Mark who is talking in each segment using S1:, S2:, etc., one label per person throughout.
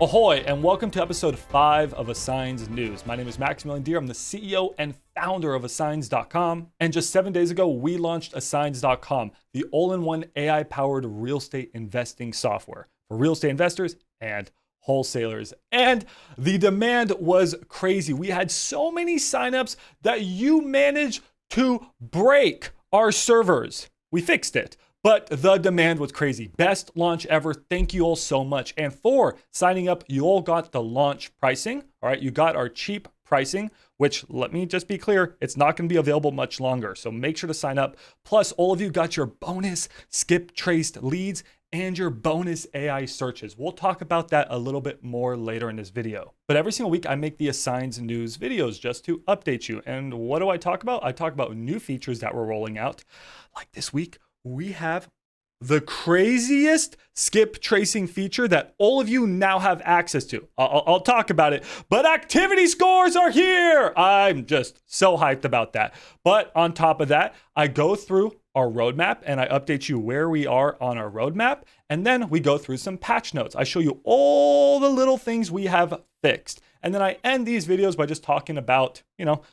S1: Ahoy, and welcome to episode 5 of Assigns News. My name is Maximilian Deer. I'm the CEO and founder of Assigns.com. And just 7 days ago, we launched Assigns.com, the all-in-one AI-powered real estate investing software for real estate investors and wholesalers. And the demand was crazy. We had so many signups that you managed to break our servers. We fixed it. But the demand was crazy. Best launch ever. Thank you all so much. And for signing up, you all got the launch pricing. All right, you got our cheap pricing, which, let me just be clear, it's not going to be available much longer. So make sure to sign up. Plus, all of you got your bonus skip traced leads and your bonus AI searches. We'll talk about that a little bit more later in this video. But every single week I make the Assigns News videos just to update you. And what do I talk about? I talk about new features that we're rolling out. Like this week, we have the craziest skip tracing feature that all of you now have access to. I'll talk about it, but activity scores are here. I'm just so hyped about that. But on top of that, I go through our roadmap and I update you where we are on our roadmap. And then we go through some patch notes. I show you all the little things we have fixed. And then I end these videos by just talking about,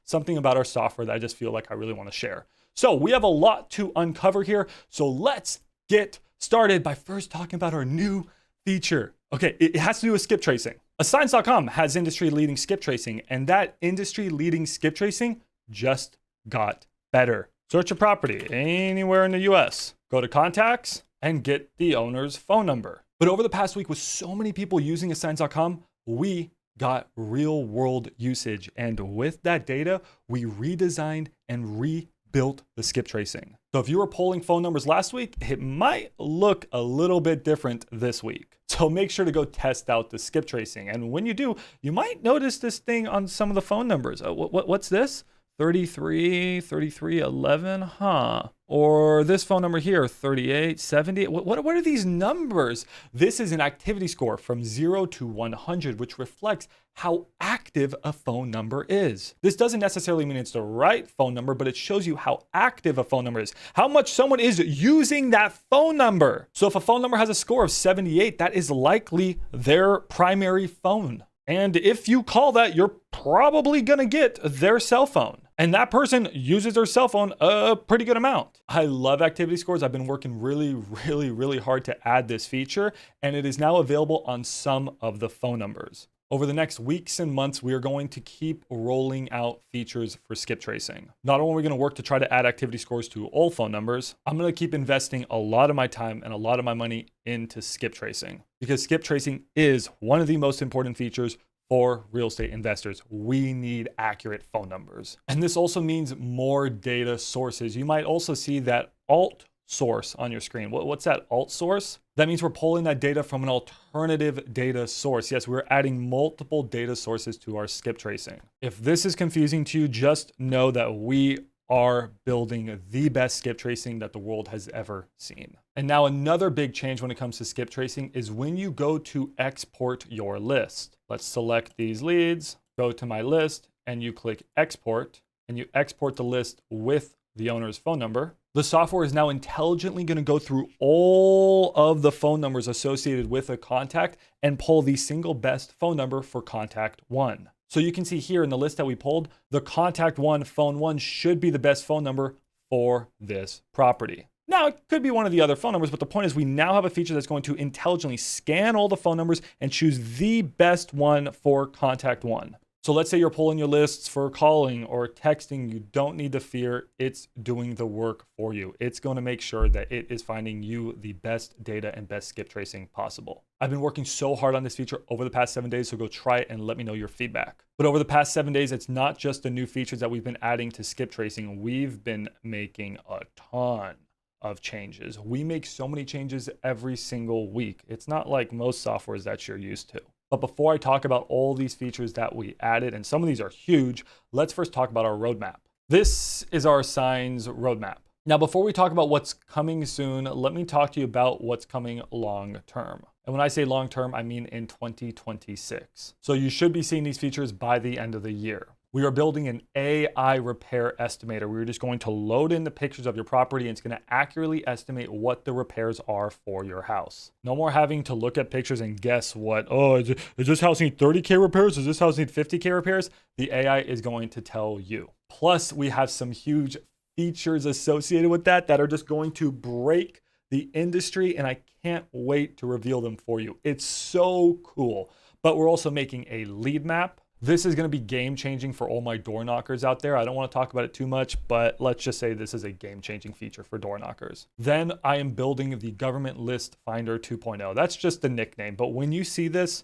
S1: something about our software that I just feel like I really want to share. So we have a lot to uncover here. So let's get started by first talking about our new feature. Okay, it has to do with skip tracing. Assigns.com has industry-leading skip tracing, and that industry-leading skip tracing just got better. Search a property anywhere in the US, go to contacts, and get the owner's phone number. But over the past week, with so many people using Assigns.com, we got real-world usage. And with that data, we redesigned and rebuilt the skip tracing. So if you were polling phone numbers last week, it might look a little bit different this week. So make sure to go test out the skip tracing. And when you do, you might notice this thing on some of the phone numbers. What's this? 3311, huh? Or this phone number here, 3870. What are these numbers? This is an activity score from 0 to 100, which reflects how active a phone number is. This doesn't necessarily mean it's the right phone number, but it shows you how active a phone number is, how much someone is using that phone number. So if a phone number has a score of 78, that is likely their primary phone. And if you call that, you're probably gonna get their cell phone. And that person uses their cell phone a pretty good amount. I love activity scores. I've been working really hard to add this feature, and it is now available on some of the phone numbers. Over the next weeks and months, we are going to keep rolling out features for skip tracing. Not only are we going to work to try to add activity scores to all phone numbers, I'm going to keep investing a lot of my time and a lot of my money into skip tracing, because skip tracing is one of the most important features for real estate investors. We need accurate phone numbers. And this also means more data sources. You might also see that alt source on your screen. What's that alt source? That means we're pulling that data from an alternative data source. Yes, we're adding multiple data sources to our skip tracing. If this is confusing to you, just know that we are building the best skip tracing that the world has ever seen. And now another big change when it comes to skip tracing is when you go to export your list. Let's select these leads, go to my list, and you click export, and you export the list with the owner's phone number. The software is now intelligently going to go through all of the phone numbers associated with a contact and pull the single best phone number for contact one. So you can see here in the list that we pulled, the contact one, phone one should be the best phone number for this property. Now, it could be one of the other phone numbers, but the point is we now have a feature that's going to intelligently scan all the phone numbers and choose the best one for contact one. So let's say you're pulling your lists for calling or texting. You don't need to fear. It's doing the work for you. It's going to make sure that it is finding you the best data and best skip tracing possible. I've been working so hard on this feature over the past 7 days, so go try it and let me know your feedback. But over the past 7 days, it's not just the new features that we've been adding to skip tracing. We've been making a ton of changes. We make so many changes every single week. It's not like most softwares that you're used to. But before I talk about all these features that we added, and some of these are huge, let's first talk about our roadmap. This is our Assigns roadmap. Now, before we talk about what's coming soon, let me talk to you about what's coming long term. And when I say long term, I mean in 2026. So you should be seeing these features by the end of the year. We are building an AI repair estimator. We're just going to load in the pictures of your property and it's going to accurately estimate what the repairs are for your house. No more having to look at pictures and guess what, oh, does this house need 30K repairs? Does this house need 50K repairs? The AI is going to tell you. Plus, we have some huge features associated with that are just going to break the industry, and I can't wait to reveal them for you. It's so cool. But we're also making a lead map. This is going to be game-changing for all my door knockers out there. I don't want to talk about it too much, but let's just say this is a game-changing feature for door knockers. Then I am building the Government List Finder 2.0. That's just the nickname, but when you see this,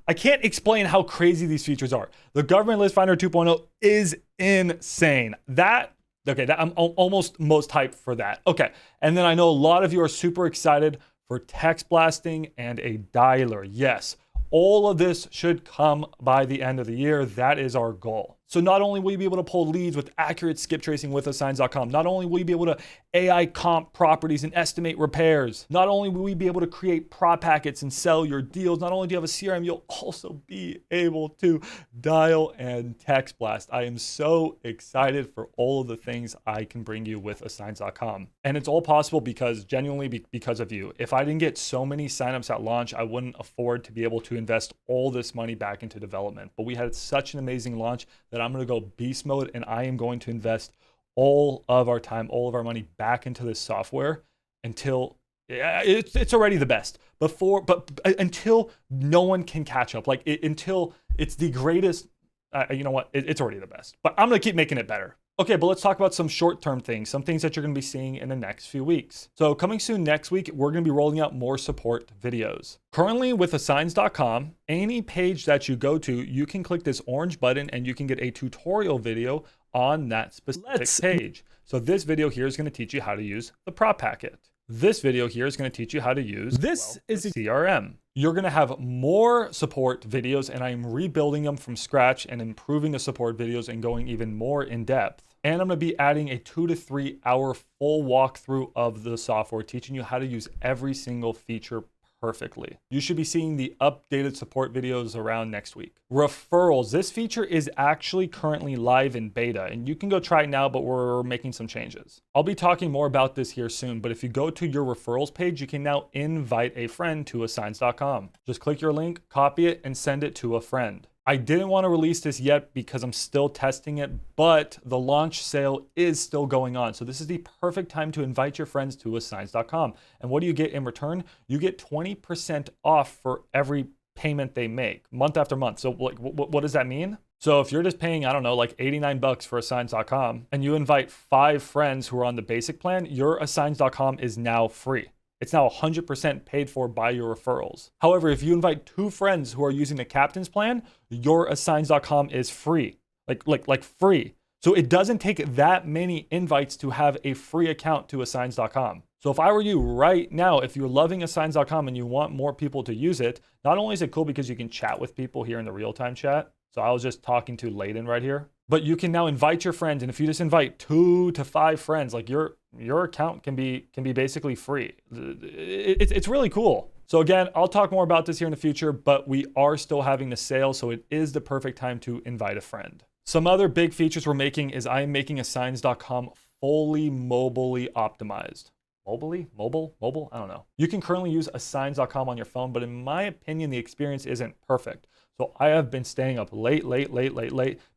S1: I can't explain how crazy these features are. The Government List Finder 2.0 is insane. I'm almost most hyped for that. Okay, and then I know a lot of you are super excited for text blasting and a dialer. Yes, all of this should come by the end of the year. That is our goal. So not only will you be able to pull leads with accurate skip tracing with Assigns.com, not only will you be able to AI comp properties and estimate repairs, not only will we be able to create prop packets and sell your deals, not only do you have a CRM, you'll also be able to dial and text blast. I am so excited for all of the things I can bring you with Assigns.com. And it's all possible genuinely because of you. If I didn't get so many signups at launch, I wouldn't afford to be able to invest all this money back into development. But we had such an amazing launch that I'm going to go beast mode and I am going to invest all of our time, all of our money back into this software until it's already the best. But until no one can catch up, until it's the greatest, you know what? It's already the best. But I'm going to keep making it better. Okay, but let's talk about some short-term things, some things that you're going to be seeing in the next few weeks. So coming soon next week, we're going to be rolling out more support videos. Currently with Assigns.com, any page that you go to, you can click this orange button and you can get a tutorial video on that specific page. So this video here is going to teach you how to use the prop packet. This video here is going to teach you how to use this is a CRM. You're going to have more support videos and I'm rebuilding them from scratch and improving the support videos and going even more in depth. And I'm going to be adding a 2 to 3 hour full walkthrough of the software, teaching you how to use every single feature perfectly. You should be seeing the updated support videos around next week. Referrals. This feature is actually currently live in beta and you can go try it now, but we're making some changes. I'll be talking more about this here soon, but if you go to your referrals page, you can now invite a friend to Assigns.com. Just click your link, copy it, and send it to a friend. I didn't want to release this yet because I'm still testing it, but the launch sale is still going on. So this is the perfect time to invite your friends to Assigns.com. And what do you get in return? You get 20% off for every payment they make month after month. So what does that mean? So if you're just paying, I don't know, like $89 for Assigns.com and you invite 5 friends who are on the basic plan, your Assigns.com is now free. It's now 100% paid for by your referrals. However, if you invite 2 friends who are using the captain's plan, your Assigns.com is free, like free. So it doesn't take that many invites to have a free account to Assigns.com. So if I were you right now, if you're loving Assigns.com and you want more people to use it, not only is it cool because you can chat with people here in the real-time chat. So I was just talking to Layden right here, but you can now invite your friends. And if you just invite 2 to 5 friends, like your account can be basically free. It's really cool. So again, I'll talk more about this here in the future, but we are still having the sale. So it is the perfect time to invite a friend. Some other big features we're making is I'm making Assigns.com fully mobilely optimized. Mobile? I don't know. You can currently use Assigns.com on your phone, but in my opinion, the experience isn't perfect. So I have been staying up late,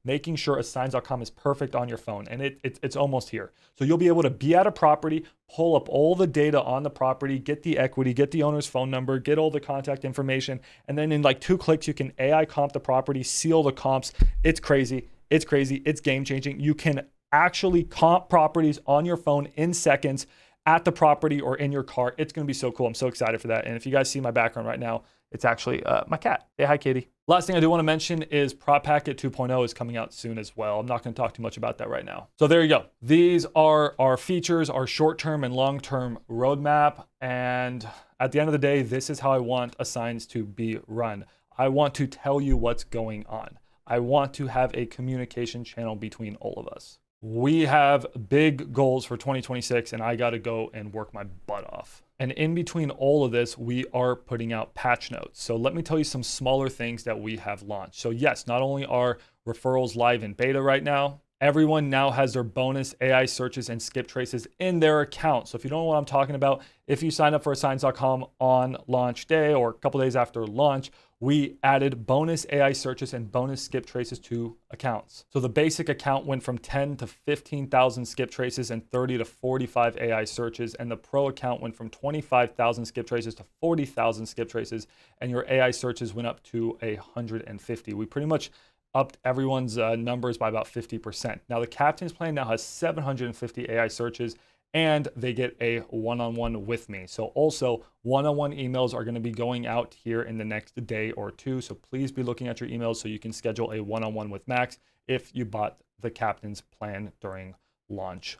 S1: making sure Assigns.com is perfect on your phone, and it's almost here. So you'll be able to be at a property, pull up all the data on the property, get the equity, get the owner's phone number, get all the contact information, and then in like 2 clicks, you can AI comp the property, seal the comps. It's crazy. It's game changing. You can actually comp properties on your phone in seconds at the property or in your car. It's going to be so cool. I'm so excited for that. And if you guys see my background right now, it's actually my cat. Say hi, Katie. Last thing I do want to mention is Prop Packet 2.0 is coming out soon as well. I'm not going to talk too much about that right now. So there you go. These are our features, our short-term and long-term roadmap. And at the end of the day, this is how I want Assigns to be run. I want to tell you what's going on. I want to have a communication channel between all of us. We have big goals for 2026 and I got to go and work my butt off. And in between all of this, we are putting out patch notes. So let me tell you some smaller things that we have launched. So yes, not only are referrals live in beta right now. Everyone now has their bonus AI searches and skip traces in their account. So if you don't know what I'm talking about, if you sign up for Assigns.com on launch day or a couple days after launch, we added bonus AI searches and bonus skip traces to accounts. So the basic account went from 10 to 15,000 skip traces and 30 to 45 AI searches. And the pro account went from 25,000 skip traces to 40,000 skip traces. And your AI searches went up to 150. We pretty much upped everyone's numbers by about 50%. Now the captain's plan now has 750 AI searches and they get a one-on-one with me. So also one-on-one emails are going to be going out here in the next day or two. So please be looking at your emails so you can schedule a one-on-one with Max if you bought the captain's plan during launch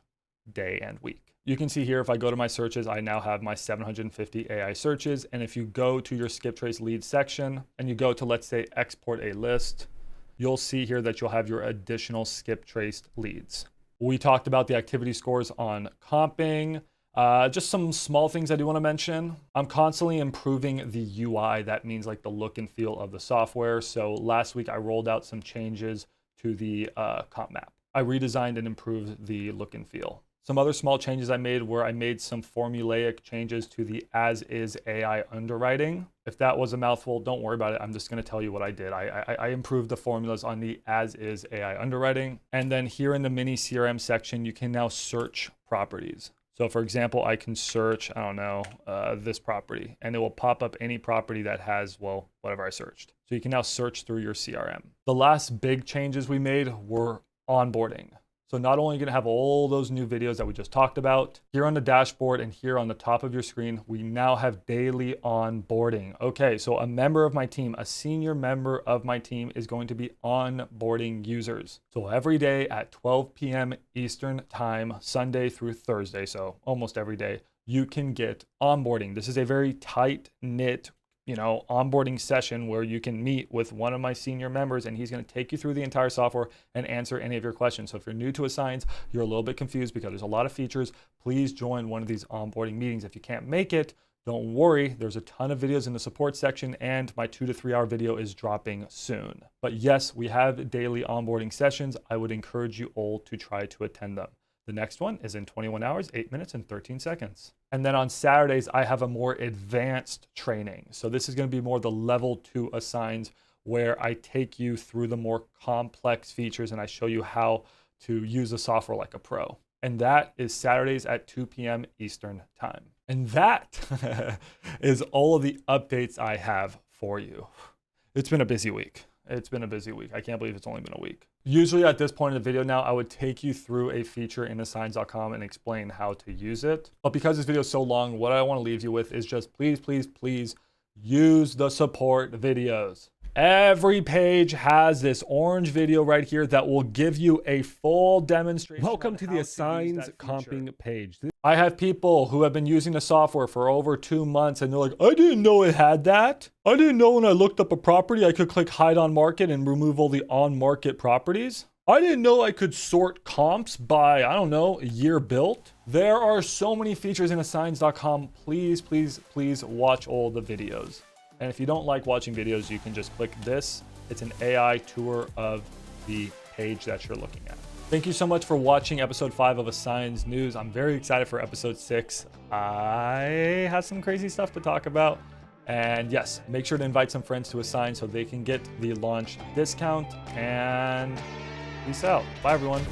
S1: day and week. You can see here, if I go to my searches, I now have my 750 AI searches. And if you go to your skip trace lead section and you go to, let's say, export a list, you'll see here that you'll have your additional skip traced leads. We talked about the activity scores on comping. Just some small things I do want to mention. I'm constantly improving the UI. That means like the look and feel of the software. So last week I rolled out some changes to the comp map. I redesigned and improved the look and feel. Some other small changes I made were I made some formulaic changes to the as-is AI underwriting. If that was a mouthful, don't worry about it. I'm just going to tell you what I did. I improved the formulas on the as-is AI underwriting. And then here in the mini CRM section, you can now search properties. So for example, I can search, I don't know, this property, and it will pop up any property that has, well, whatever I searched. So you can now search through your CRM. The last big changes we made were onboarding. So not only are you going to have all those new videos that we just talked about, here on the dashboard and here on the top of your screen, we now have daily onboarding. Okay, so a member of my team, a senior member of my team is going to be onboarding users. So every day at 12 p.m. Eastern time, Sunday through Thursday, so almost every day, you can get onboarding. This is a very tight-knit onboarding session where you can meet with one of my senior members and he's going to take you through the entire software and answer any of your questions. So if you're new to Assigns, you're a little bit confused because there's a lot of features, please join one of these onboarding meetings. If you can't make it, don't worry, there's a ton of videos in the support section and my 2 to 3 hour video is dropping soon. But yes, we have daily onboarding sessions. I would encourage you all to try to attend them. The next one is in 21 hours, 8 minutes, and 13 seconds. And then on Saturdays, I have a more advanced training. So this is going to be more the level 2 Assigns where I take you through the more complex features and I show you how to use the software like a pro. And that is Saturdays at 2 p.m. Eastern time. And that is all of the updates I have for you. It's been a busy week. It's been a busy week. I can't believe it's only been a week. Usually at this point in the video now, I would take you through a feature in Assigns.com and explain how to use it. But because this video is so long, what I want to leave you with is just please, please, please use the support videos. Every page has this orange video right here that will give you a full demonstration.
S2: Welcome to the Assigns comping page.
S1: I have people who have been using the software for over 2 months and they're like, I didn't know it had that. I didn't know when I looked up a property, I could click hide on market and remove all the on market properties. I didn't know I could sort comps by, I don't know, year built. There are so many features in Assigns.com. Please, please, please watch all the videos. And if you don't like watching videos, you can just click this. It's an AI tour of the page that you're looking at. Thank you so much for watching episode 5 of Assigns News. I'm very excited for episode 6. I have some crazy stuff to talk about. And yes, make sure to invite some friends to Assigns so they can get the launch discount. And peace out. Bye, everyone.